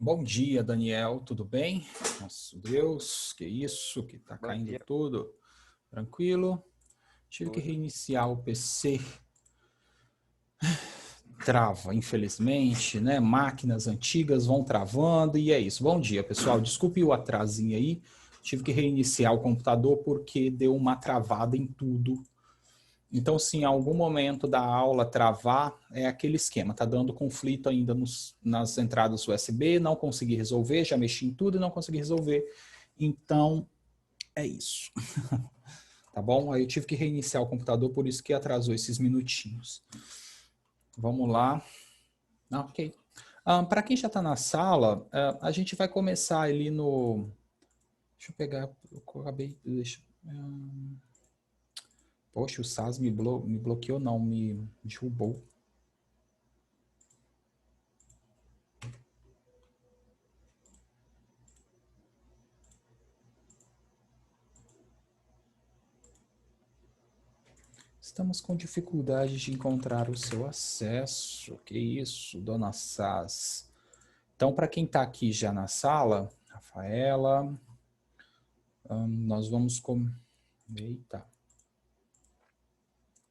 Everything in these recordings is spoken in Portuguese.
Bom dia, Daniel, tudo bem? Nosso Deus, que isso, que tá Bom caindo dia. tudo. Tranquilo? Tive que Tudo. reiniciar o PC. Trava, infelizmente, né? Máquinas antigas vão travando e é isso. Bom dia, pessoal. Desculpe o atrasinho aí. Tive que reiniciar o computador porque deu uma travada em tudo. Então, se em algum momento da aula travar, é aquele esquema. Tá dando conflito ainda nas entradas USB, não consegui resolver, já mexi em tudo e não consegui resolver. Então, é isso. Tá bom? Aí eu tive que reiniciar o computador, por isso que atrasou esses minutinhos. Vamos lá. Ok. Para quem já está na sala, a gente vai começar ali no... Deixa eu pegar... Eu acabei... Poxa, o SAS me bloqueou, não, me derrubou. Estamos com dificuldade de encontrar o seu acesso. Que isso, dona Saz. Então, para quem está aqui já na sala, Rafaela, nós vamos com... Eita.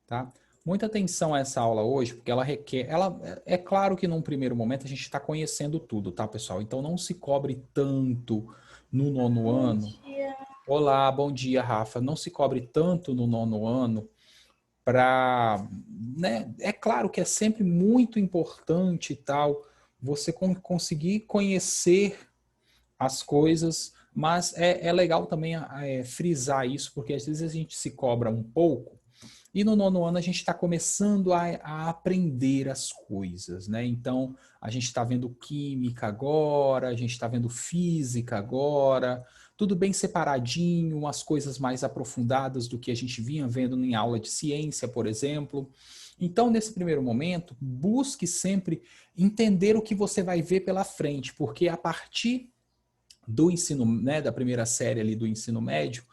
Tá? Muita atenção a essa aula hoje, porque ela requer... é claro que num primeiro momento a gente está conhecendo tudo, tá, pessoal? Então não se cobre tanto no nono Bom ano. dia. Olá, bom dia, Rafa. Não se cobre tanto no nono ano para... Né? É claro que é sempre muito importante e tal você conseguir conhecer as coisas, mas é legal também frisar isso, porque às vezes a gente se cobra um pouco e no nono ano a gente está começando a aprender as coisas, né? Então a gente está vendo química agora, a gente está vendo física agora, tudo bem separadinho, as coisas mais aprofundadas do que a gente vinha vendo em aula de ciência, por exemplo. Então, nesse primeiro momento, busque sempre entender o que você vai ver pela frente, porque a partir do ensino, né, da primeira série ali do ensino médio,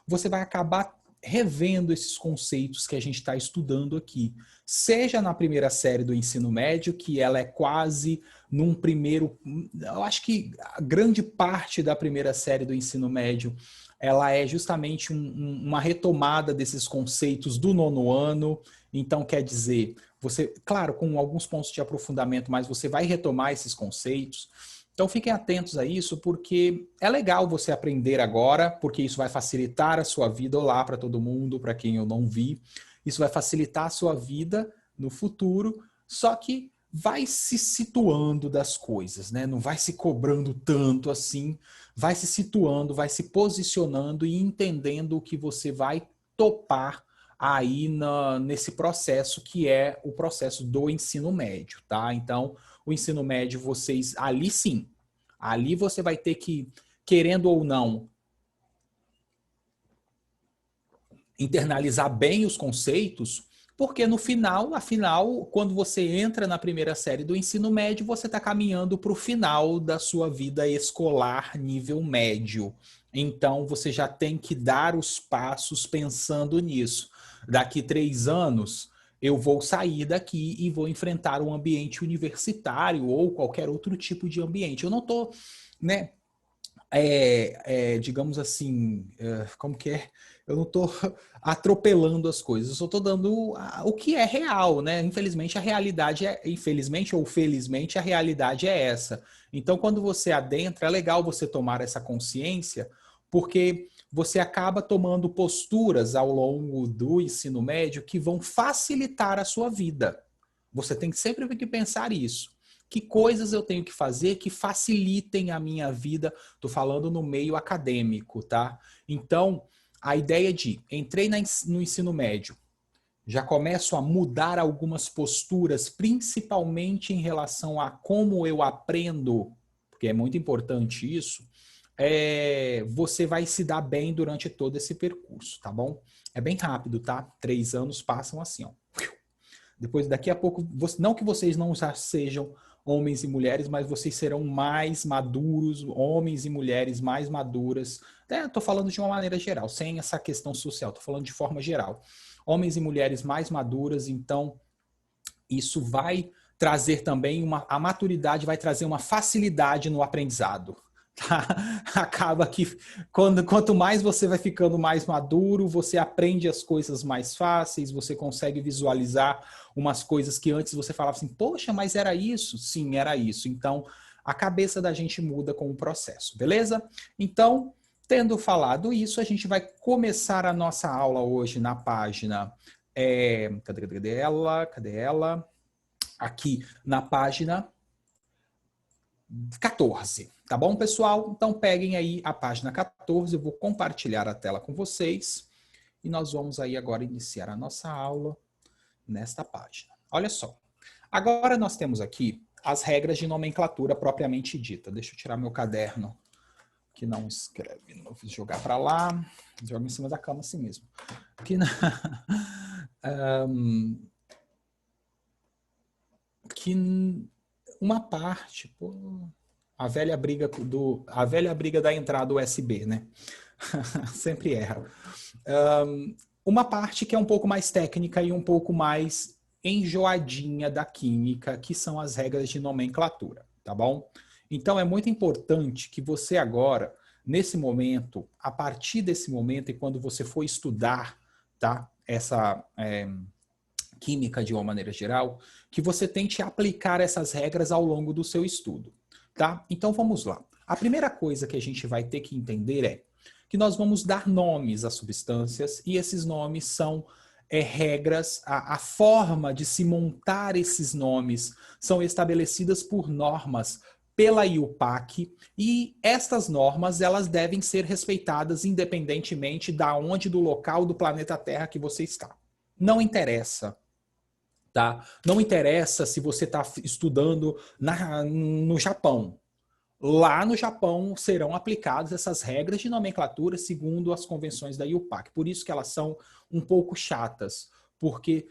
você vai acabar revendo esses conceitos que a gente está estudando aqui. Seja na primeira série do ensino médio, que ela é quase num primeiro... Eu acho que a grande parte da primeira série do ensino médio ela é justamente uma retomada desses conceitos do nono ano. Então, quer dizer, você, claro, com alguns pontos de aprofundamento, mas você vai retomar esses conceitos. Então fiquem atentos a isso, porque é legal você aprender agora, porque isso vai facilitar a sua vida. Olá para todo mundo, para quem eu não vi. Isso vai facilitar a sua vida no futuro, só que vai se situando das coisas, né? Não vai se cobrando tanto assim, vai se situando, vai se posicionando e entendendo o que você vai topar aí nesse processo que é o processo do ensino médio, tá? Então, o ensino médio, vocês, ali sim, ali você vai ter que, querendo ou não, internalizar bem os conceitos, porque no final, afinal, quando você entra na primeira série do ensino médio, você está caminhando para o final da sua vida escolar nível médio. Então, você já tem que dar os passos pensando nisso. Daqui 3 anos, eu vou sair daqui e vou enfrentar um ambiente universitário ou qualquer outro tipo de ambiente. Eu não estou, né, digamos assim, como que é? Eu não estou atropelando as coisas, eu só estou dando o que é real, né? Infelizmente a realidade infelizmente ou felizmente a realidade é essa. Então quando você adentra, é legal você tomar essa consciência, porque você acaba tomando posturas ao longo do ensino médio que vão facilitar a sua vida. Você tem sempre que pensar isso. Que coisas eu tenho que fazer que facilitem a minha vida? Estou falando no meio acadêmico, tá? Então, a ideia de entrei no ensino médio, já começo a mudar algumas posturas, principalmente em relação a como eu aprendo, porque é muito importante isso, você vai se dar bem durante todo esse percurso, tá bom? É bem rápido, tá? 3 anos passam assim, ó. Depois, daqui a pouco, não que vocês não já sejam homens e mulheres, mas vocês serão mais maduros, homens e mulheres mais maduras. Estou falando de uma maneira geral, sem essa questão social, estou falando de forma geral. Homens e mulheres mais maduras, então isso vai trazer também a maturidade vai trazer uma facilidade no aprendizado. Tá? Acaba que quanto mais você vai ficando mais maduro, você aprende as coisas mais fáceis, você consegue visualizar umas coisas que antes você falava assim, poxa, mas era isso? Sim, era isso. Então, a cabeça da gente muda com o processo, beleza? Então, tendo falado isso, a gente vai começar a nossa aula hoje na página... cadê ela? Cadê ela? Aqui na página 14, tá bom, pessoal? Então peguem aí a página 14, eu vou compartilhar a tela com vocês e nós vamos aí agora iniciar a nossa aula nesta página. Olha só, agora nós temos aqui as regras de nomenclatura propriamente dita. Deixa eu tirar meu caderno que não escreve, vou jogar para lá, joga em cima da cama assim mesmo. Aqui na... que uma parte, pô, a velha briga da entrada USB, né? Sempre erra. Uma parte que é um pouco mais técnica e um pouco mais enjoadinha da química, que são as regras de nomenclatura, tá bom? Então é muito importante que você agora, nesse momento, a partir desse momento e quando você for estudar, tá? Essa química de uma maneira geral, que você tente aplicar essas regras ao longo do seu estudo, tá? Então vamos lá. A primeira coisa que a gente vai ter que entender é que nós vamos dar nomes às substâncias e esses nomes são regras, a forma de se montar esses nomes são estabelecidas por normas pela IUPAC e estas normas elas devem ser respeitadas independentemente da onde do local do planeta Terra que você está. Não interessa. Tá? Não interessa se você está estudando no Japão. Lá no Japão serão aplicadas essas regras de nomenclatura segundo as convenções da IUPAC. Por isso que elas são um pouco chatas, porque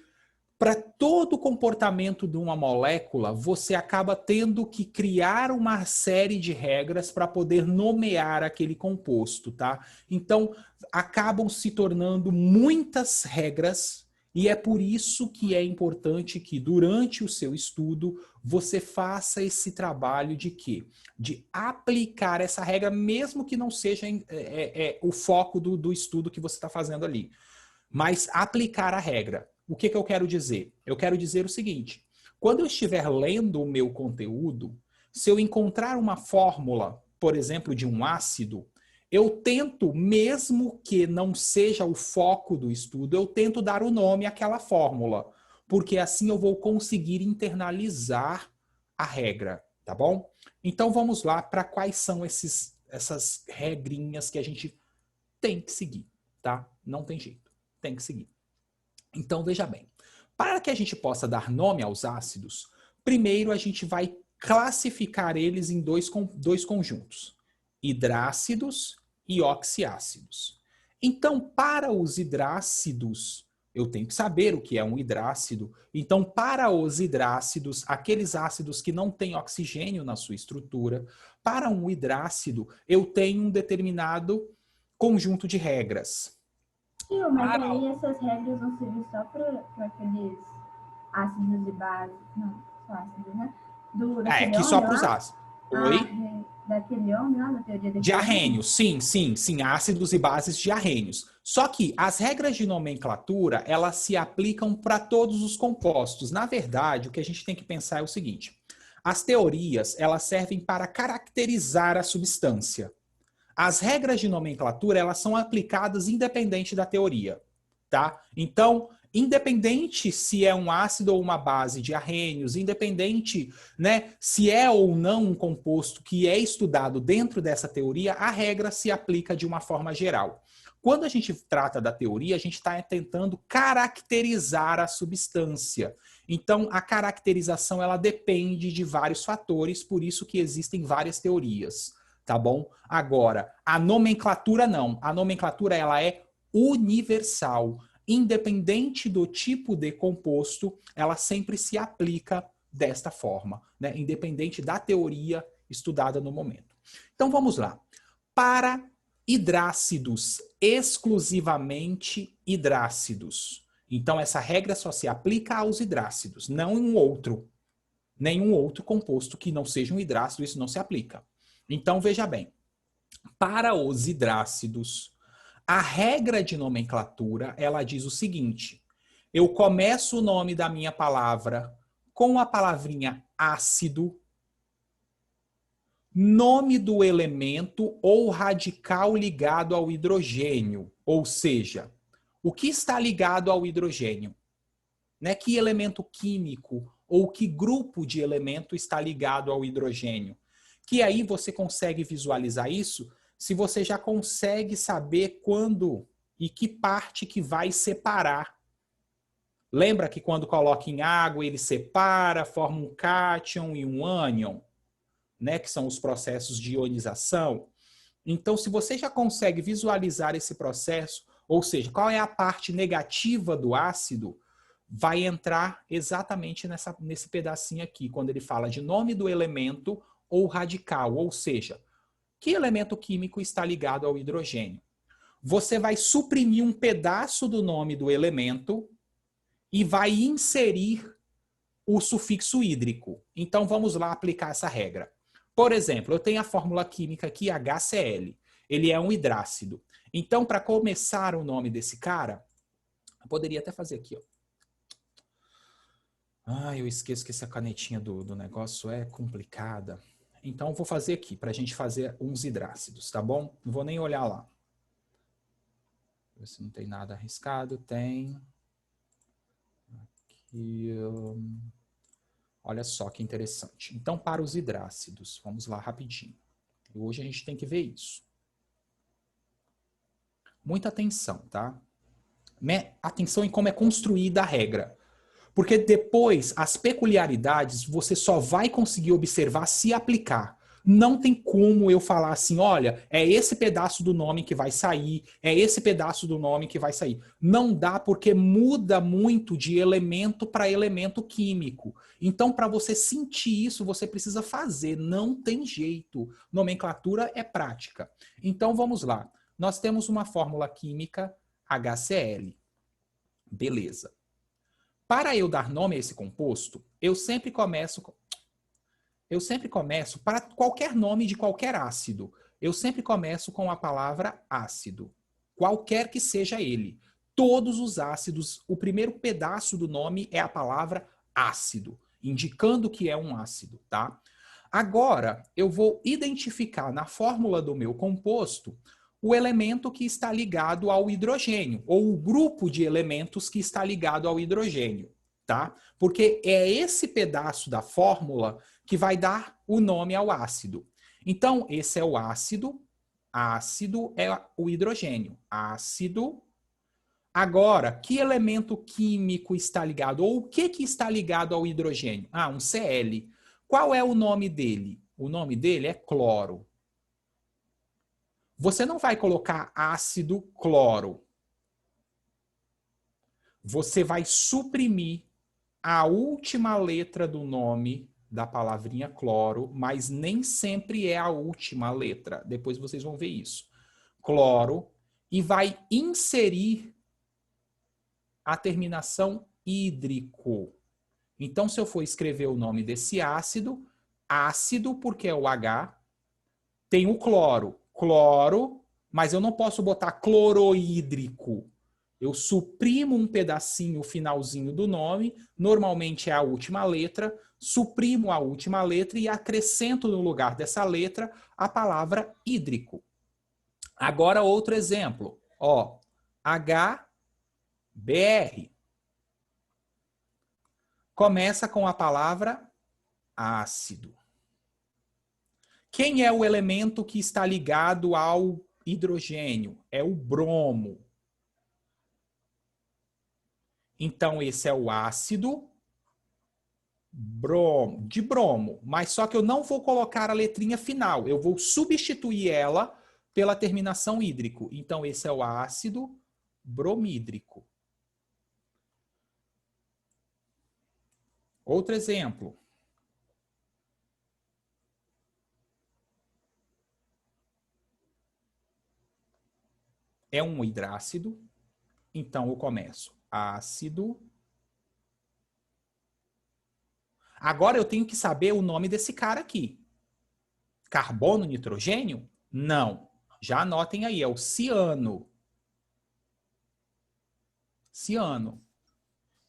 para todo comportamento de uma molécula, você acaba tendo que criar uma série de regras para poder nomear aquele composto, tá? Então, acabam se tornando muitas regras e é por isso que é importante que durante o seu estudo você faça esse trabalho de quê? De aplicar essa regra, mesmo que não seja o foco do estudo que você está fazendo ali. Mas aplicar a regra. O que eu quero dizer? Eu quero dizer o seguinte, quando eu estiver lendo o meu conteúdo, se eu encontrar uma fórmula, por exemplo, de um ácido, eu tento, mesmo que não seja o foco do estudo, eu tento dar o nome àquela fórmula, porque assim eu vou conseguir internalizar a regra, tá bom? Então vamos lá para quais são essas regrinhas que a gente tem que seguir, tá? Não tem jeito, tem que seguir. Então veja bem, para que a gente possa dar nome aos ácidos, primeiro a gente vai classificar eles em dois conjuntos, hidrácidos e oxiácidos. Então, para os hidrácidos, eu tenho que saber o que é um hidrácido. Então, para os hidrácidos, aqueles ácidos que não têm oxigênio na sua estrutura, para um hidrácido, eu tenho um determinado conjunto de regras. Mas aí essas regras vão servir só para aqueles ácidos e bases. Não, só ácidos, né? Aqui só para os ácidos. Oi? Daquele homem lá, da teoria de arrênios, sim, ácidos e bases de arrênios. Só que as regras de nomenclatura, elas se aplicam para todos os compostos. Na verdade, o que a gente tem que pensar é o seguinte, as teorias, elas servem para caracterizar a substância. As regras de nomenclatura, elas são aplicadas independente da teoria, tá? Então, independente se é um ácido ou uma base de arrênios, independente, né, se é ou não um composto que é estudado dentro dessa teoria, a regra se aplica de uma forma geral. Quando a gente trata da teoria, a gente está tentando caracterizar a substância. Então, a caracterização ela depende de vários fatores, por isso que existem várias teorias, tá bom? Agora, a nomenclatura não. A nomenclatura ela é universal. Independente do tipo de composto, ela sempre se aplica desta forma, né? Independente da teoria estudada no momento. Então vamos lá. Para hidrácidos, exclusivamente hidrácidos. Então essa regra só se aplica aos hidrácidos, não em um outro, Nenhum outro composto que não seja um hidrácido, isso não se aplica. Então, veja bem, para os hidrácidos, a regra de nomenclatura, ela diz o seguinte: eu começo o nome da minha palavra com a palavrinha ácido, nome do elemento ou radical ligado ao hidrogênio, ou seja, o que está ligado ao hidrogênio, né? Que elemento químico ou que grupo de elemento está ligado ao hidrogênio. Que aí você consegue visualizar isso se você já consegue saber quando e que parte que vai separar. Lembra que quando coloca em água ele separa, forma um cátion e um ânion, né, que são os processos de ionização. Então, se você já consegue visualizar esse processo, ou seja, qual é a parte negativa do ácido, vai entrar exatamente nesse pedacinho aqui, quando ele fala de nome do elemento ou radical, ou seja, que elemento químico está ligado ao hidrogênio. Você vai suprimir um pedaço do nome do elemento e vai inserir o sufixo hídrico. Então, vamos lá aplicar essa regra. Por exemplo, eu tenho a fórmula química aqui, HCl. Ele é um hidrácido. Então, para começar o nome desse cara, eu poderia até fazer aqui, ó. Eu esqueço que essa canetinha do negócio é complicada. Então, eu vou fazer aqui, para a gente fazer uns hidrácidos, tá bom? Não vou nem olhar lá. Ver se não tem nada arriscado. Tem. Aqui. Olha só que interessante. Então, para os hidrácidos, vamos lá rapidinho. Hoje a gente tem que ver isso. Muita atenção, tá? Atenção em como é construída a regra. Porque depois, as peculiaridades, você só vai conseguir observar se aplicar. Não tem como eu falar assim, olha, é esse pedaço do nome que vai sair, é esse pedaço do nome que vai sair. Não dá porque muda muito de elemento para elemento químico. Então, para você sentir isso, você precisa fazer. Não tem jeito. Nomenclatura é prática. Então, vamos lá. Nós temos uma fórmula química HCl. Beleza. Para eu dar nome a esse composto, eu sempre começo para qualquer nome de qualquer ácido, eu sempre começo com a palavra ácido, qualquer que seja ele. Todos os ácidos, o primeiro pedaço do nome é a palavra ácido, indicando que é um ácido, tá? Agora, eu vou identificar na fórmula do meu composto o elemento que está ligado ao hidrogênio, ou o grupo de elementos que está ligado ao hidrogênio, tá? Porque é esse pedaço da fórmula que vai dar o nome ao ácido. Então, esse é o ácido, ácido é o hidrogênio, ácido. Agora, que elemento químico está ligado? Ou o que está ligado ao hidrogênio? Um Cl. Qual é o nome dele? O nome dele é cloro. Você não vai colocar ácido cloro. Você vai suprimir a última letra do nome da palavrinha cloro, mas nem sempre é a última letra. Depois vocês vão ver isso. Cloro. E vai inserir a terminação hídrico. Então, se eu for escrever o nome desse ácido, ácido, porque é o H, tem o cloro. Cloro, mas eu não posso botar clorohídrico. Eu suprimo um pedacinho, o finalzinho do nome, normalmente é a última letra, suprimo a última letra e acrescento no lugar dessa letra a palavra hídrico. Agora, outro exemplo. Ó, HBr. Começa com a palavra ácido. Quem é o elemento que está ligado ao hidrogênio? É o bromo. Então, esse é o ácido de bromo. Mas só que eu não vou colocar a letrinha final. Eu vou substituir ela pela terminação hídrico. Então, esse é o ácido bromídrico. Outro exemplo. É um hidrácido. Então, eu começo ácido. Agora eu tenho que saber o nome desse cara aqui. Carbono, nitrogênio? Não. Já anotem aí, é o ciano. Ciano.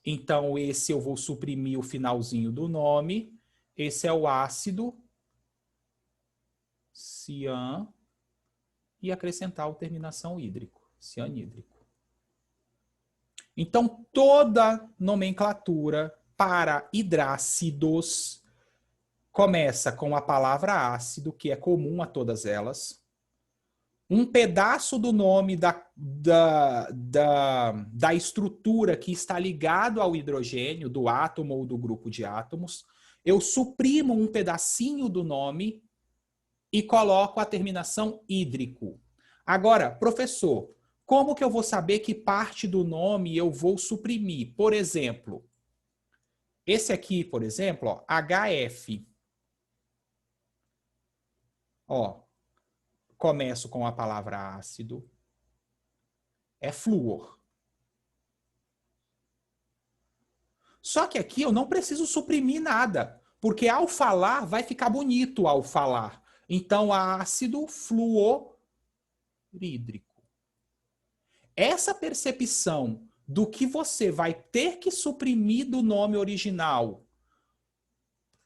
Então, esse eu vou suprimir o finalzinho do nome. Esse é o ácido cian e acrescentar a terminação hídrico, cianídrico. Então, toda nomenclatura para hidrácidos começa com a palavra ácido, que é comum a todas elas. Um pedaço do nome da estrutura que está ligado ao hidrogênio, do átomo ou do grupo de átomos. Eu suprimo um pedacinho do nome e coloco a terminação hídrico. Agora, professor, como que eu vou saber que parte do nome eu vou suprimir? Por exemplo, esse aqui, por exemplo, ó, HF. Ó, começo com a palavra ácido. É flúor. Só que aqui eu não preciso suprimir nada, porque ao falar vai ficar bonito ao falar. Então, ácido fluorídrico. Essa percepção do que você vai ter que suprimir do nome original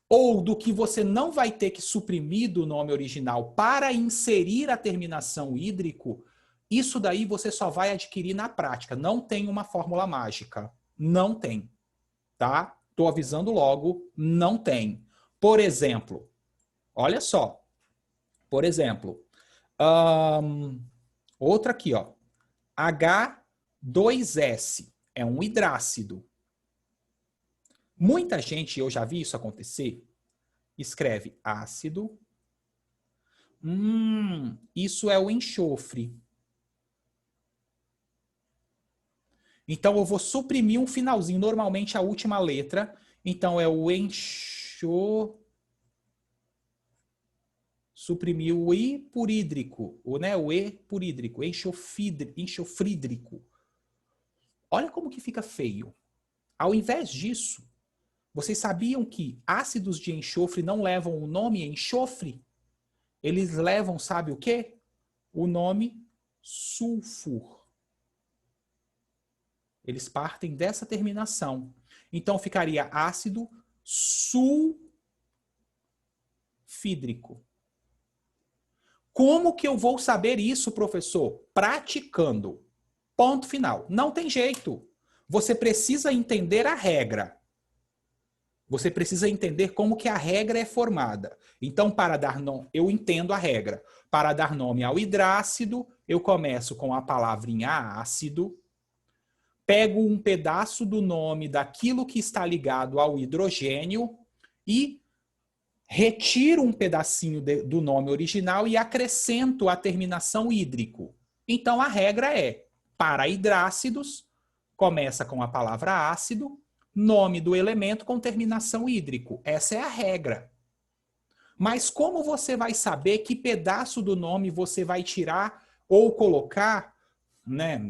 ou do que você não vai ter que suprimir do nome original para inserir a terminação hídrico, isso daí você só vai adquirir na prática. Não tem uma fórmula mágica. Não tem. Tá? Estou avisando logo, não tem. Por exemplo, olha só. Por exemplo, outra aqui, ó. H2S é um hidrácido. Muita gente, eu já vi isso acontecer, escreve ácido. Isso é o enxofre. Então, eu vou suprimir um finalzinho, normalmente a última letra. Então, é o suprimir o I por hídrico, né? O E por hídrico, enxofrídrico. Olha como que fica feio. Ao invés disso, vocês sabiam que ácidos de enxofre não levam o nome enxofre? Eles levam, sabe o quê? O nome sulfur. Eles partem dessa terminação. Então, ficaria ácido sulfídrico. Como que eu vou saber isso, professor? Praticando. Ponto final. Não tem jeito. Você precisa entender a regra. Você precisa entender como que a regra é formada. Então, para dar nome, eu entendo a regra. Para dar nome ao hidrácido, eu começo com a palavrinha ácido, pego um pedaço do nome daquilo que está ligado ao hidrogênio e retiro um pedacinho do nome original e acrescento a terminação hídrico. Então, a regra é, para hidrácidos, começa com a palavra ácido, nome do elemento com terminação hídrico. Essa é a regra. Mas como você vai saber que pedaço do nome você vai tirar ou colocar, né?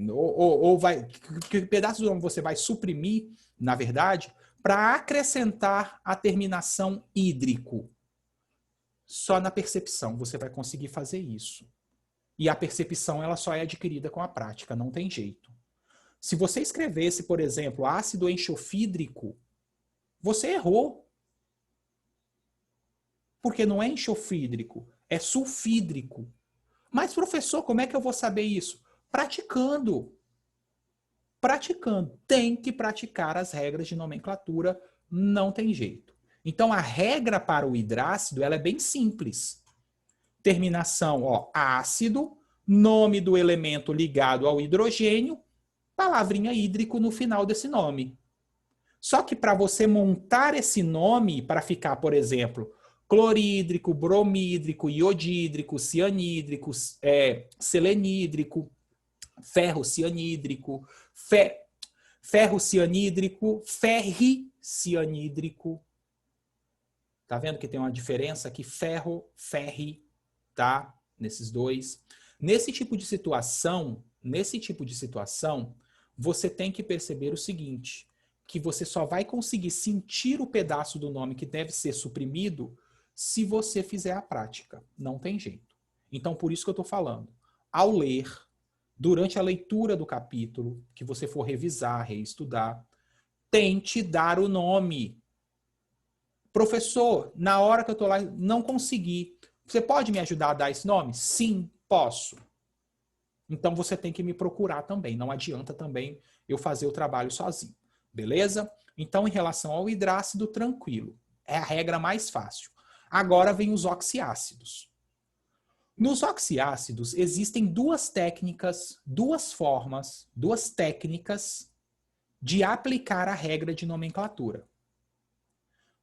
Que pedaço do nome você vai suprimir, na verdade, para acrescentar a terminação hídrico? Só na percepção você vai conseguir fazer isso. E a percepção ela só é adquirida com a prática, não tem jeito. Se você escrevesse, por exemplo, ácido enxofídrico, você errou. Porque não é enxofídrico, é sulfídrico. Mas, professor, como é que eu vou saber isso? Praticando. Praticando. Tem que praticar as regras de nomenclatura, não tem jeito. Então, a regra para o hidrácido ela é bem simples. Terminação, ó, ácido, nome do elemento ligado ao hidrogênio, palavrinha hídrico no final desse nome. Só que para você montar esse nome, para ficar, por exemplo, clorídrico, bromídrico, iodídrico, cianídrico, selenídrico, ferrocianídrico, ferrocianídrico, ferricianídrico. Tá vendo que tem uma diferença aqui? Ferro, ferri, tá? Nesses dois. Nesse tipo de situação, você tem que perceber o seguinte, que você só vai conseguir sentir o pedaço do nome que deve ser suprimido se você fizer a prática. Não tem jeito. Então, por isso que eu estou falando. Ao ler, durante a leitura do capítulo, que você for revisar, reestudar, tente dar o nome. Professor, na hora que eu estou lá, não consegui. Você pode me ajudar a dar esse nome? Sim, posso. Então você tem que me procurar também. Não adianta também eu fazer o trabalho sozinho. Beleza? Então, em relação ao hidrácido, tranquilo. É a regra mais fácil. Agora vem os oxiácidos. Nos oxiácidos existem duas técnicas, duas formas, duas técnicas de aplicar a regra de nomenclatura.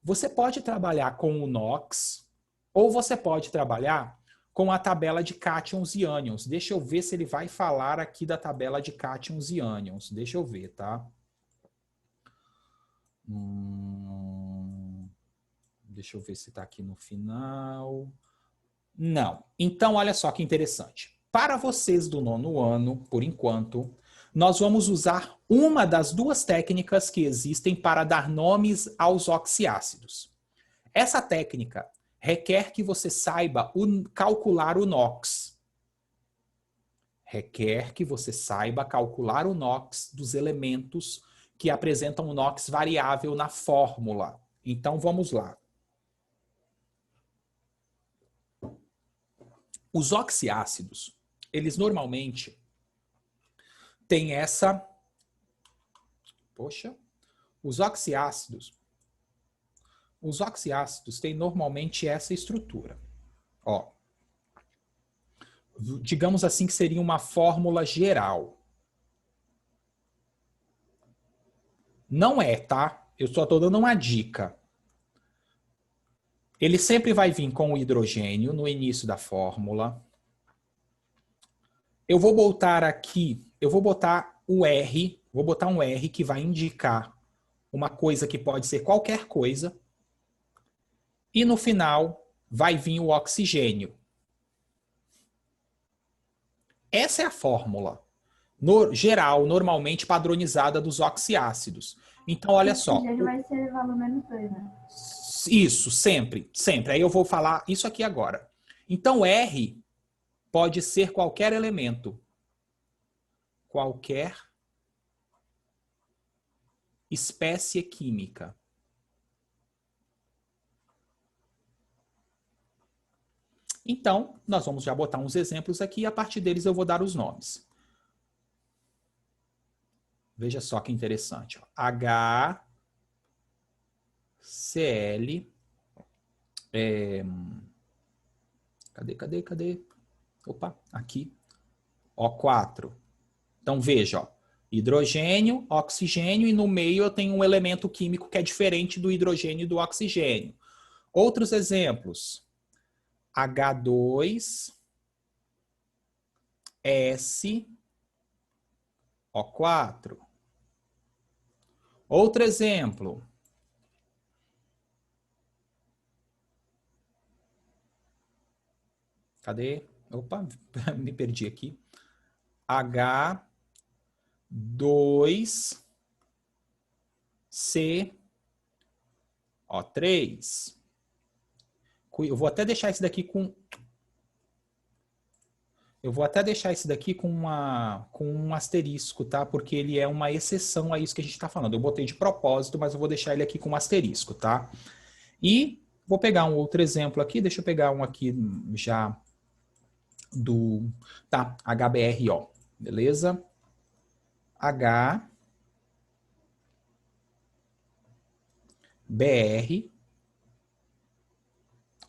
Você pode trabalhar com o NOx ou você pode trabalhar com a tabela de cátions e ânions. Deixa eu ver se ele vai falar aqui da tabela de cátions e ânions. Deixa eu ver, tá? Deixa eu ver se está aqui no final. Não. Então, olha só que interessante. Para vocês do 9º ano, por enquanto, nós vamos usar uma das duas técnicas que existem para dar nomes aos oxiácidos. Essa técnica requer que você saiba calcular o NOx. Requer que você saiba calcular o NOx dos elementos que apresentam o NOx variável na fórmula. Então, vamos lá. Os oxiácidos, eles normalmente têm essa... Poxa! Os oxiácidos têm normalmente essa estrutura. Ó, digamos assim que seria uma fórmula geral. Não é, tá? Eu só estou dando uma dica. Ele sempre vai vir com o hidrogênio no início da fórmula. Eu vou botar aqui, eu vou botar o R, vou botar um R que vai indicar uma coisa que pode ser qualquer coisa. E no final vai vir o oxigênio. Essa é a fórmula geral, normalmente padronizada dos oxiácidos. Então, olha só. O oxigênio vai ser valor menos 2, né? Isso, sempre, sempre. Aí eu vou falar isso aqui agora. Então, R pode ser qualquer elemento. Qualquer espécie química. Então, nós vamos já botar uns exemplos aqui e a partir deles eu vou dar os nomes. Veja só que interessante. Ó. HCl. Cadê? Opa, aqui. O4. Então, veja, ó, hidrogênio, oxigênio, e no meio eu tenho um elemento químico que é diferente do hidrogênio e do oxigênio. Outros exemplos. H2SO4. Outro exemplo. Cadê? Opa, me perdi aqui. H2CO3. Eu vou até deixar esse daqui com... Eu vou até deixar esse daqui com um asterisco, tá? Porque ele é uma exceção a isso que a gente está falando. Eu botei de propósito, mas eu vou deixar ele aqui com um asterisco, tá? E vou pegar um outro exemplo aqui. Deixa eu pegar um aqui já do... Tá, HBRO. Beleza? HBr.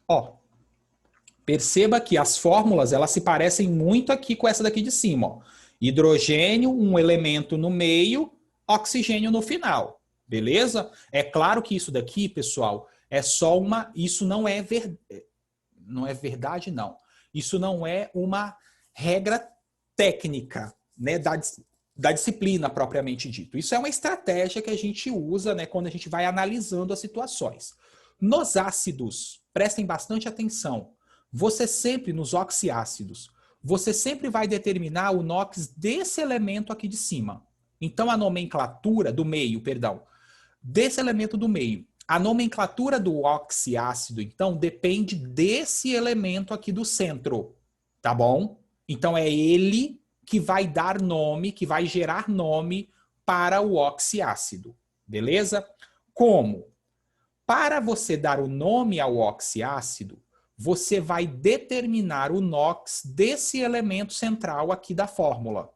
Ó. Perceba que as fórmulas, elas se parecem muito aqui com essa daqui de cima. Ó. Hidrogênio, um elemento no meio, oxigênio no final. Beleza? É claro que isso daqui, pessoal, é só uma... Isso não é verdade, não. Isso não é uma regra técnica, né, da disciplina propriamente dito. Isso é uma estratégia que a gente usa, né, quando a gente vai analisando as situações. Nos ácidos, prestem bastante atenção. Você sempre, nos oxiácidos, você sempre vai determinar o NOx desse elemento aqui de cima. Então, a nomenclatura, do meio, perdão. desse elemento do meio. A nomenclatura do oxiácido, então, depende desse elemento aqui do centro, tá bom? Então, é ele que vai dar nome, que vai gerar nome para o oxiácido, beleza? Como? Para você dar o nome ao oxiácido, você vai determinar o NOx desse elemento central aqui da fórmula.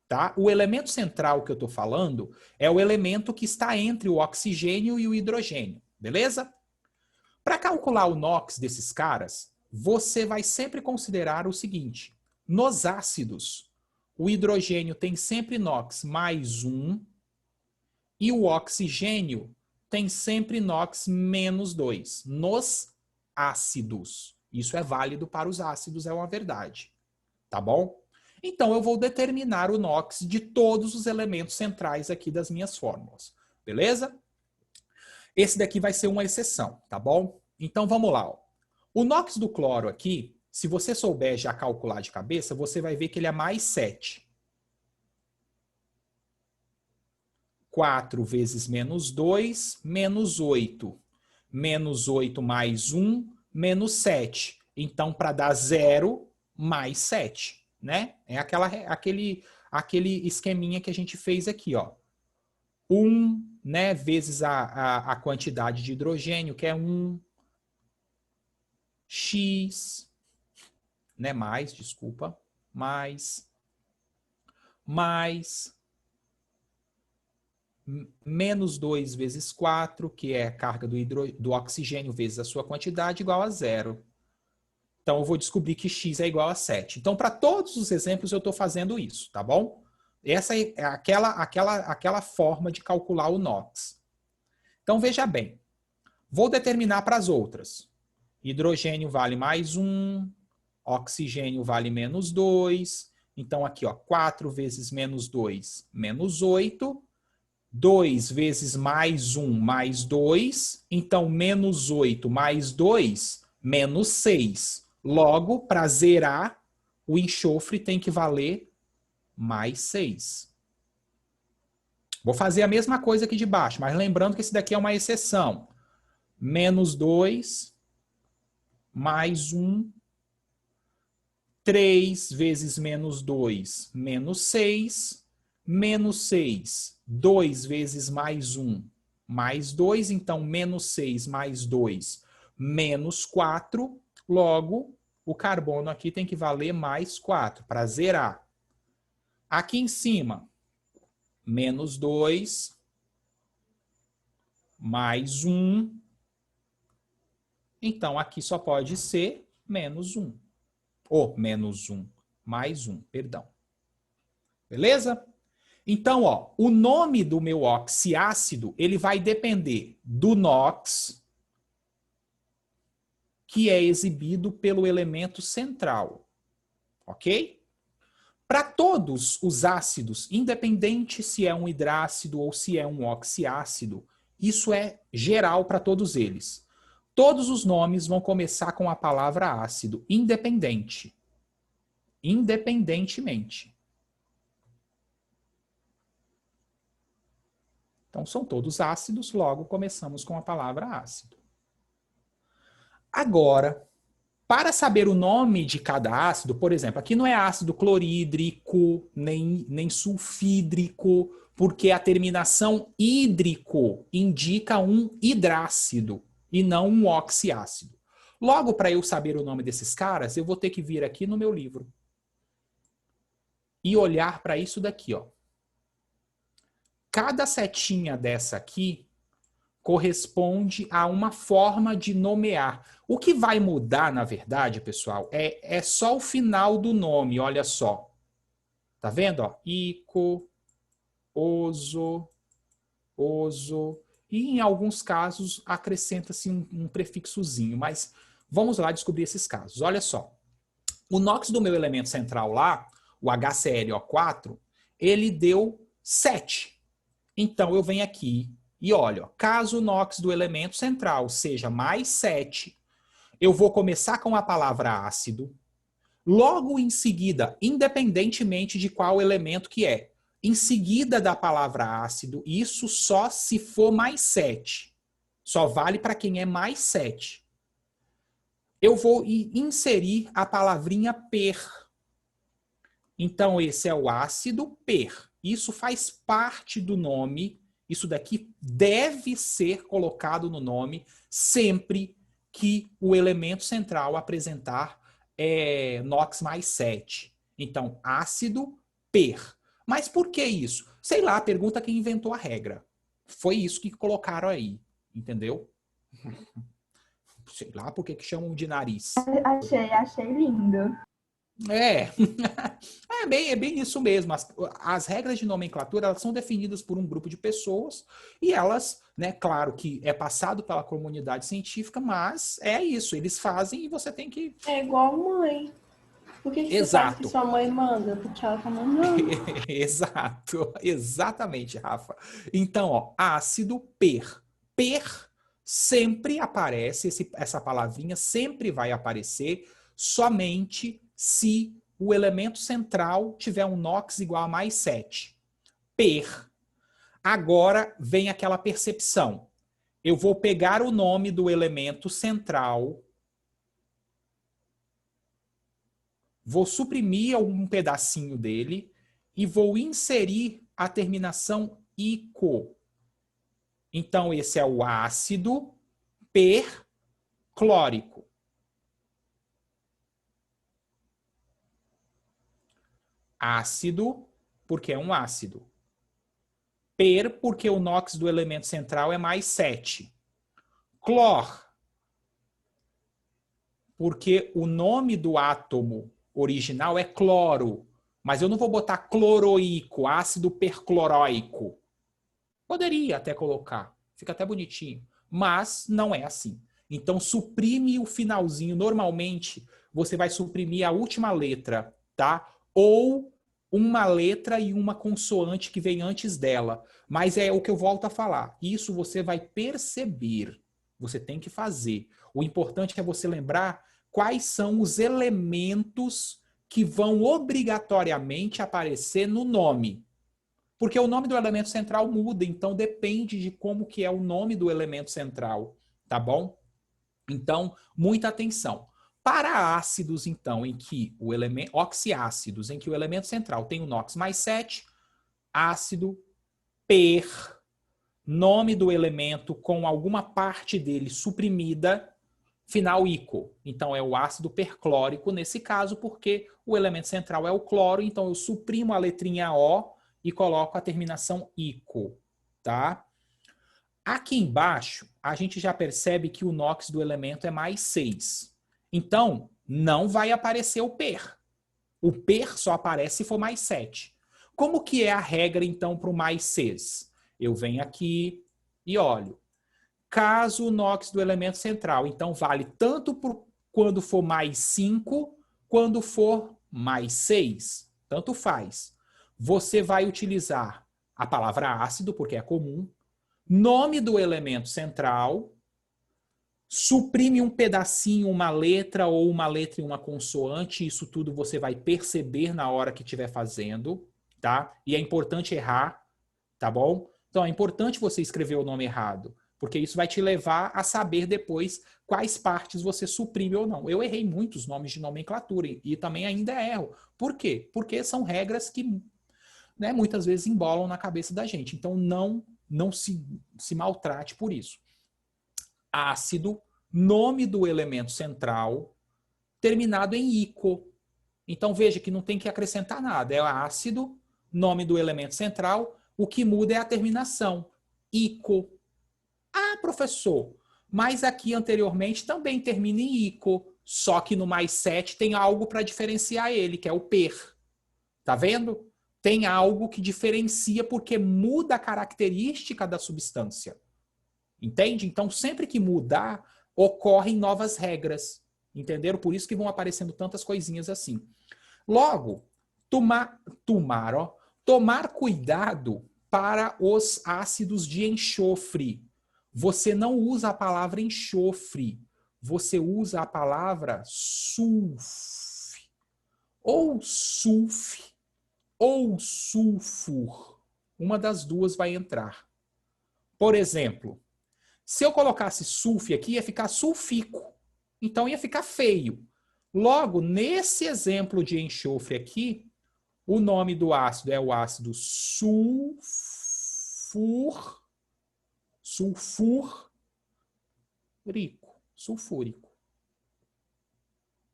Tá? O elemento central que eu estou falando é o elemento que está entre o oxigênio e o hidrogênio, beleza? Para calcular o NOx desses caras, você vai sempre considerar o seguinte: nos ácidos, o hidrogênio tem sempre NOx mais 1 e o oxigênio tem sempre NOx menos 2. Nos ácidos. Isso é válido para os ácidos, é uma verdade. Tá bom? Então, eu vou determinar o NOx de todos os elementos centrais aqui das minhas fórmulas. Beleza? Esse daqui vai ser uma exceção, tá bom? Então, vamos lá. Ó. O NOx do cloro aqui, se você souber já calcular de cabeça, você vai ver que ele é mais 7. 4 vezes menos 2, menos 8. Menos 8 mais 1, menos 7. Então, para dar 0, mais 7. Né? É aquele esqueminha que a gente fez aqui, ó. 1, né, vezes a quantidade de hidrogênio, que é 1, x, né, desculpa, mais menos 2 vezes 4, que é a carga do oxigênio vezes a sua quantidade, igual a 0. Então, eu vou descobrir que x é igual a 7. Então, para todos os exemplos, eu estou fazendo isso, tá bom? Essa é aquela forma de calcular o NOx. Então, veja bem. Vou determinar para as outras. Hidrogênio vale mais 1, oxigênio vale menos 2. Então, aqui, ó, 4 vezes menos 2, menos 8. 2 vezes mais 1, mais 2. Então, menos 8 mais 2, menos 6. Logo, para zerar, o enxofre tem que valer mais 6. Vou fazer a mesma coisa aqui de baixo, mas lembrando que esse daqui é uma exceção. Menos 2, mais 1. 3 vezes menos 2, menos 6. Menos 6, 2 vezes mais 1, mais 2. Então, menos 6 mais 2, menos 4. Logo, o carbono aqui tem que valer mais 4 para zerar. Aqui em cima, menos 2, mais 1. Então, aqui só pode ser menos 1. Ou menos 1, mais 1, perdão. Beleza? Então, ó, o nome do meu oxiácido, ele vai depender do NOx, que é exibido pelo elemento central, ok? Para todos os ácidos, independente se é um hidrácido ou se é um oxiácido, isso é geral para todos eles. Todos os nomes vão começar com a palavra ácido, independentemente. Então, são todos ácidos, logo começamos com a palavra ácido. Agora, para saber o nome de cada ácido, por exemplo, aqui não é ácido clorídrico, nem sulfídrico, porque a terminação hídrico indica um hidrácido e não um oxiácido. Logo, para eu saber o nome desses caras, eu vou ter que vir aqui no meu livro e olhar para isso daqui, ó. Cada setinha dessa aqui corresponde a uma forma de nomear. O que vai mudar, na verdade, pessoal, é só o final do nome, olha só. Tá vendo? Ó? Ico, oso, e em alguns casos acrescenta-se um prefixozinho, mas vamos lá descobrir esses casos. Olha só. O NOx do meu elemento central lá, o HClO4, ele deu 7. Então eu venho aqui e olha, caso o NOx do elemento central seja mais 7, eu vou começar com a palavra ácido, logo em seguida, independentemente de qual elemento que é. em seguida da palavra ácido, isso só se for mais 7. Só vale para quem é mais 7. Eu vou inserir a palavrinha per. Então, esse é o ácido per. Isso faz parte do nome. Isso daqui deve ser colocado no nome sempre que o elemento central apresentar NOx mais 7. Então, ácido per. Mas por que isso? Sei lá, pergunta quem inventou a regra. Foi isso que colocaram aí, entendeu? Sei lá por que chamam de nariz. Achei lindo. É, é bem isso mesmo. As regras de nomenclatura, elas são definidas por um grupo de pessoas e elas, né, claro que é passado pela comunidade científica, mas é isso, eles fazem e você tem que... É igual mãe. Por que você faz que sua mãe manda? Porque ela tá mandando. Exato, exatamente, Rafa. Então, ó, ácido per. Per sempre aparece, essa palavrinha sempre vai aparecer somente se o elemento central tiver um NOx igual a mais 7. Per. Agora vem aquela percepção. Eu vou pegar o nome do elemento central, vou suprimir um pedacinho dele e vou inserir a terminação ico. Então, esse é o ácido perclórico. Ácido, porque é um ácido. Per, porque o NOx do elemento central é mais 7. Clor, porque o nome do átomo original é cloro. Mas eu não vou botar cloroico, ácido percloróico. Poderia até colocar, fica até bonitinho. Mas não é assim. Então, suprime o finalzinho. Normalmente, você vai suprimir a última letra, tá? Ou uma letra e uma consoante que vem antes dela. Mas é o que eu volto a falar. Isso você vai perceber. Você tem que fazer. O importante é você lembrar quais são os elementos que vão obrigatoriamente aparecer no nome. Porque o nome do elemento central muda, então depende de como que é o nome do elemento central, tá bom? Então, muita atenção. Para ácidos, então, em que o elemento oxiácidos, em que o elemento central tem o NOx mais 7, ácido per, nome do elemento com alguma parte dele suprimida, final ico. Então, é o ácido perclórico nesse caso, porque o elemento central é o cloro, então eu suprimo a letrinha O e coloco a terminação ico, tá? Aqui embaixo, a gente já percebe que o NOx do elemento é mais 6. Então, não vai aparecer o per. O per só aparece se for mais 7. Como que é a regra, então, para o mais 6? Eu venho aqui e olho. Caso o NOx do elemento central, então vale tanto quando for mais 5, quando for mais 6. Tanto faz. Você vai utilizar a palavra ácido, porque é comum, nome do elemento central, suprime um pedacinho, uma letra ou uma letra e uma consoante, isso tudo você vai perceber na hora que estiver fazendo, tá? E é importante errar, tá bom? Então é importante você escrever o nome errado, porque isso vai te levar a saber depois quais partes você suprime ou não. Eu errei muitos nomes de nomenclatura e também ainda erro. Por quê? Porque são regras que, né, muitas vezes embolam na cabeça da gente. Então não se maltrate por isso. Ácido, nome do elemento central, terminado em ico. Então veja que não tem que acrescentar nada. É ácido, nome do elemento central, o que muda é a terminação. Ico. Ah, professor, mas aqui anteriormente também termina em ico, só que no mais 7 tem algo para diferenciar ele, que é o per. Tá vendo? Tem algo que diferencia porque muda a característica da substância. Entende? Então, sempre que mudar, ocorrem novas regras. Entenderam? Por isso que vão aparecendo tantas coisinhas assim. Logo, tomar cuidado para os ácidos de enxofre. Você não usa a palavra enxofre, você usa a palavra sulf ou sulf, ou sulfur. Uma das duas vai entrar. Por exemplo, se eu colocasse sulf aqui, ia ficar sulfico. Então ia ficar feio. Logo, nesse exemplo de enxofre aqui, o nome do ácido é o ácido sulfúrico.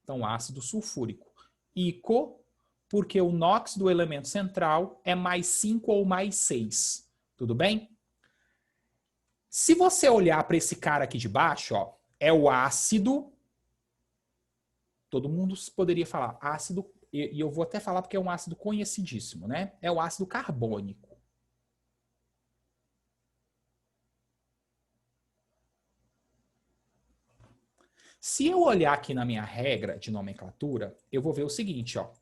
Então, ácido sulfúrico. Ico, porque o NOx do elemento central é mais 5 ou mais 6. Tudo bem? Se você olhar para esse cara aqui de baixo, ó, é o ácido. Todo mundo poderia falar ácido, e eu vou até falar porque é um ácido conhecidíssimo, né? É o ácido carbônico. Se eu olhar aqui na minha regra de nomenclatura, eu vou ver o seguinte, ó.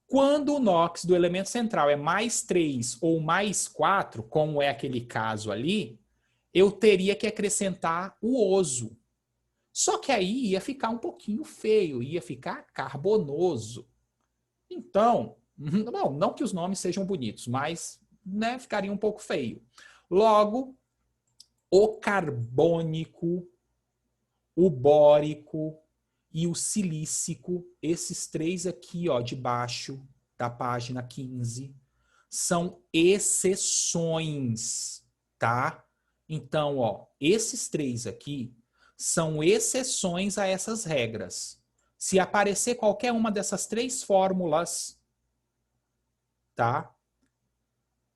Quando o NOx do elemento central é mais 3 ou mais 4, como é aquele caso ali, eu teria que acrescentar o oso. Só que aí ia ficar um pouquinho feio, ia ficar carbonoso. Então, bom, não que os nomes sejam bonitos, mas né, ficaria um pouco feio. Logo, o carbônico, o bórico e o silícico, esses três aqui, ó, de baixo da página 15, são exceções, tá? Então, ó, esses três aqui são exceções a essas regras. Se aparecer qualquer uma dessas três fórmulas, tá?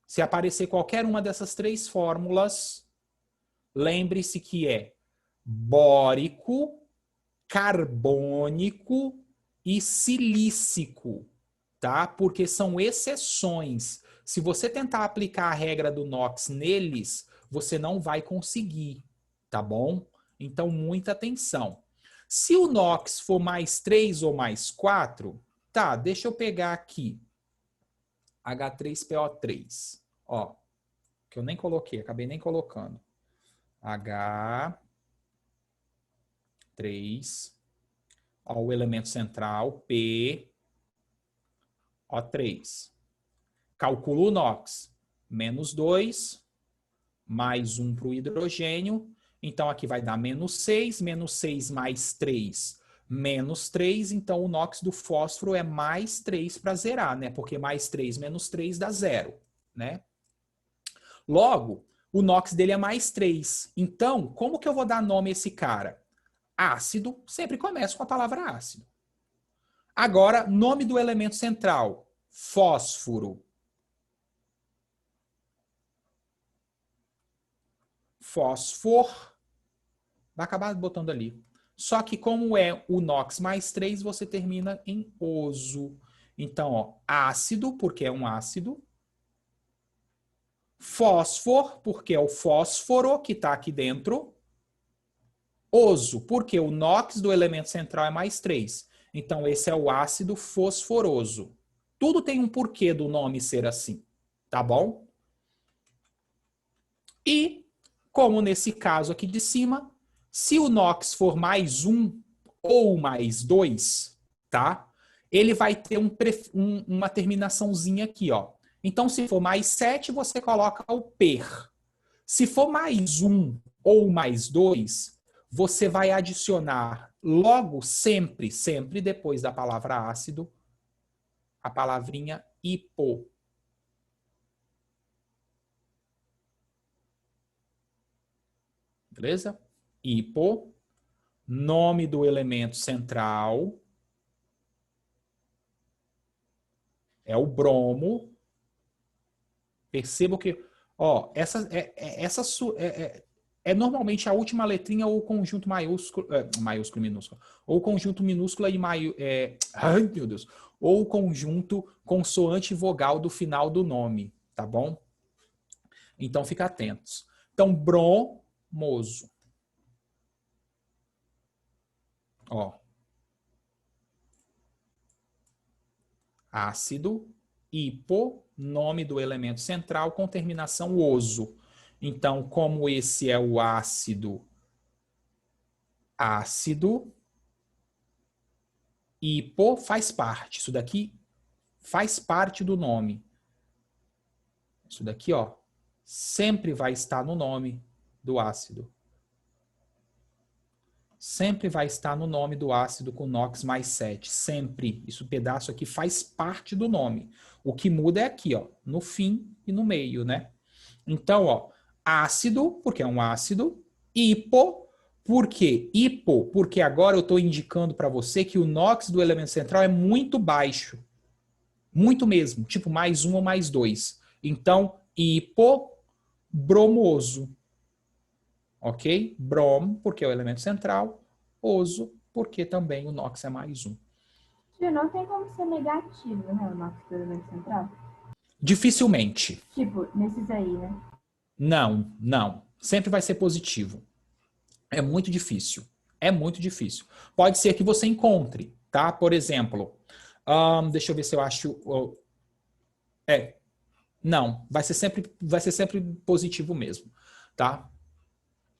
Se aparecer qualquer uma dessas três fórmulas, lembre-se que é bórico, carbônico e silícico, tá? Porque são exceções. Se você tentar aplicar a regra do NOx neles, você não vai conseguir, tá bom? Então, muita atenção. Se o NOx for mais 3 ou mais 4, tá, deixa eu pegar aqui. H3PO3, ó, que eu nem coloquei, acabei nem colocando. H3, ó, o elemento central, PO3. Calculo o NOx, menos 2, mais 1 para o hidrogênio. Então, aqui vai dar menos 6 mais 3, menos 3. Então, o NOx do fósforo é mais 3 para zerar, né? Porque mais 3 menos 3 dá 0, né? Logo, o NOx dele é mais 3. Então, como que eu vou dar nome a esse cara? Ácido, sempre começa com a palavra ácido. Agora, nome do elemento central, fósforo. Fósfor, vai acabar botando ali. Só que como é o NOx mais 3, você termina em oso. Então, ó, ácido, porque é um ácido. Fósfor, porque é o fósforo que está aqui dentro. Oso, porque o NOx do elemento central é mais 3. Então, esse é o ácido fosforoso. Tudo tem um porquê do nome ser assim, tá bom? E, como nesse caso aqui de cima, se o NOx for mais 1 ou mais 2, tá? Ele vai ter uma terminaçãozinha aqui, ó. Então, se for mais 7, você coloca o per. Se for mais 1 ou mais 2, você vai adicionar logo, sempre, sempre depois da palavra ácido, a palavrinha hipo. Beleza? Hipo, nome do elemento central, é o bromo. Perceba que, ó, é normalmente a última letrinha ou conjunto maiúsculo, maiúsculo e minúsculo, ou conjunto minúscula e ai, meu Deus, ou conjunto consoante e vogal do final do nome, tá bom? Então, fica atentos. Então, bromoso. Ó. Ácido, hipo, nome do elemento central com terminação oso. Então, como esse é o ácido, hipo faz parte. Isso daqui faz parte do nome. Isso daqui, ó, sempre vai estar no nome do ácido. Sempre vai estar no nome do ácido com NOx mais 7. Sempre. Esse pedaço aqui faz parte do nome. O que muda é aqui, ó, no fim e no meio, né? Então, ó, ácido, porque é um ácido. Hipo, por quê? Hipo, porque agora eu estou indicando para você que o NOx do elemento central é muito baixo. Muito mesmo. Tipo, mais 1 ou mais 2. Então, hipobromoso. Ok? Brom, porque é o elemento central. Oso, porque também o NOx é mais 1. Não tem como ser negativo, né? O NOx do elemento central. Dificilmente. Tipo, nesses aí, né? Não, não. Sempre vai ser positivo. É muito difícil. É muito difícil. Pode ser que você encontre, tá? Por exemplo, deixa eu ver se eu acho... Não, vai ser sempre positivo mesmo, tá?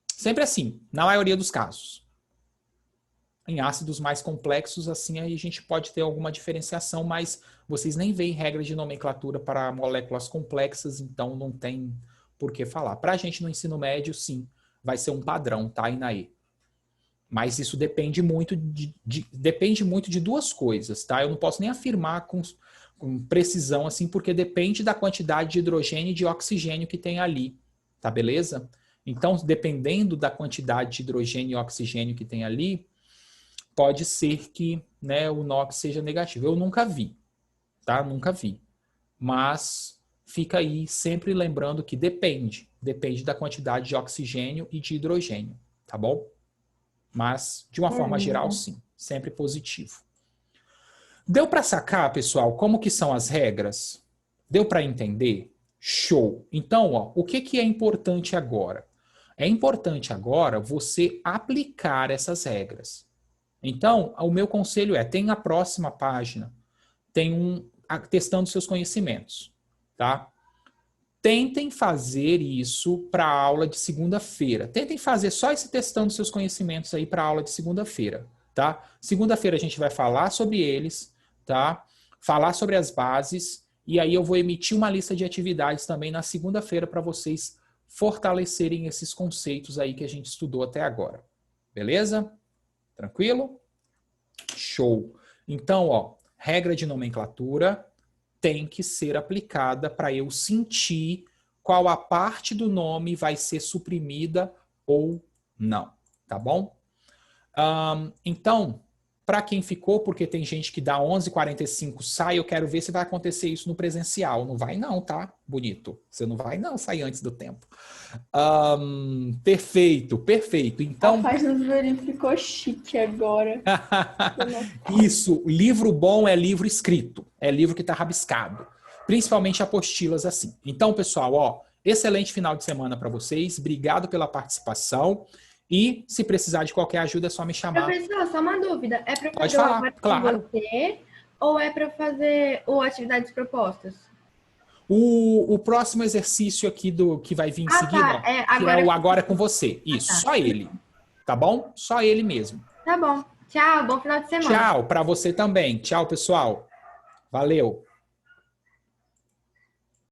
Sempre assim, na maioria dos casos. Em ácidos mais complexos, assim, aí a gente pode ter alguma diferenciação, mas vocês nem veem regra de nomenclatura para moléculas complexas, então não tem por que falar. Para a gente no ensino médio, sim, vai ser um padrão, tá, Inaê? Mas isso depende muito de duas coisas, tá? Eu não posso nem afirmar com precisão, assim, porque depende da quantidade de hidrogênio e de oxigênio que tem ali, tá beleza? Então, dependendo da quantidade de hidrogênio e oxigênio que tem ali, pode ser que, né, o NOx seja negativo. Eu nunca vi, tá? Nunca vi. Mas fica aí sempre lembrando que depende da quantidade de oxigênio e de hidrogênio, tá bom? Mas, de uma forma geral, sim. Sempre positivo. Deu para sacar, pessoal, como que são as regras? Deu para entender? Show! Então, ó, o que é importante agora? É importante agora você aplicar essas regras. Então, o meu conselho é, tem a próxima página, tem testando seus conhecimentos, tá? Tentem fazer isso para a aula de segunda-feira. Tentem fazer só esse testando seus conhecimentos aí para a aula de segunda-feira, tá? Segunda-feira a gente vai falar sobre eles, tá? Falar sobre as bases e aí eu vou emitir uma lista de atividades também na segunda-feira para vocês fortalecerem esses conceitos aí que a gente estudou até agora. Beleza? Tranquilo? Show! Então, ó, regra de nomenclatura tem que ser aplicada para eu sentir qual a parte do nome vai ser suprimida ou não, tá bom? Então, para quem ficou, porque tem gente que dá 11h45 sai, eu quero ver se vai acontecer isso no presencial. Não vai não, tá? Bonito. Você não vai não sair antes do tempo. Perfeito, perfeito. Então, a página do Verino ficou chique agora. Isso, livro bom é livro escrito. É livro que está rabiscado. Principalmente apostilas assim. Então, pessoal, ó, excelente final de semana para vocês. Obrigado pela participação. E se precisar de qualquer ajuda, é só me chamar. Professor, só uma dúvida. É para Pode fazer falar, claro. você ou é para fazer atividades propostas? O próximo exercício aqui que vai vir em seguida, tá. que é o Agora com Você. Isso, tá. Só ele. Tá bom? Só ele mesmo. Tá bom. Tchau, bom final de semana. Tchau, para você também. Tchau, pessoal. Valeu.